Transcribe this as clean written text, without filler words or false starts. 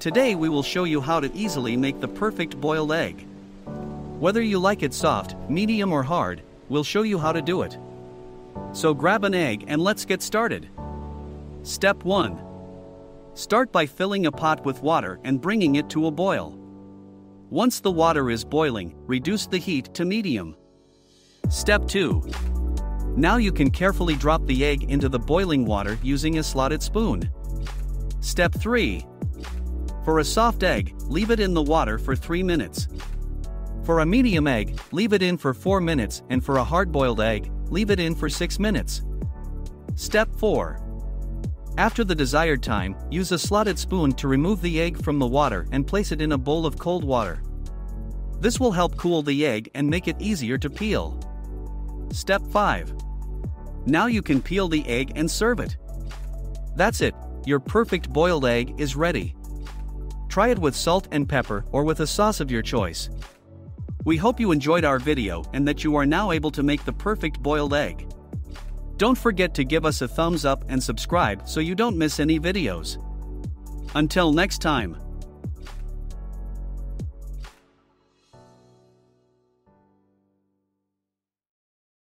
Today we will show you how to easily make the perfect boiled egg. Whether you like it soft, medium or hard, we'll show you how to do it. So grab an egg and let's get started. Step 1. Start by filling a pot with water and bringing it to a boil. Once the water is boiling, reduce the heat to medium. Step 2. Now you can carefully drop the egg into the boiling water using a slotted spoon. Step 3. For a soft egg, leave it in the water for 3 minutes. For a medium egg, leave it in for 4 minutes, and for a hard-boiled egg, leave it in for 6 minutes. Step 4. After the desired time, use a slotted spoon to remove the egg from the water and place it in a bowl of cold water. This will help cool the egg and make it easier to peel. Step 5. Now you can peel the egg and serve it. That's it, your perfect boiled egg is ready. Try it with salt and pepper or with a sauce of your choice. We hope you enjoyed our video and that you are now able to make the perfect boiled egg. Don't forget to give us a thumbs up and subscribe so you don't miss any videos. Until next time.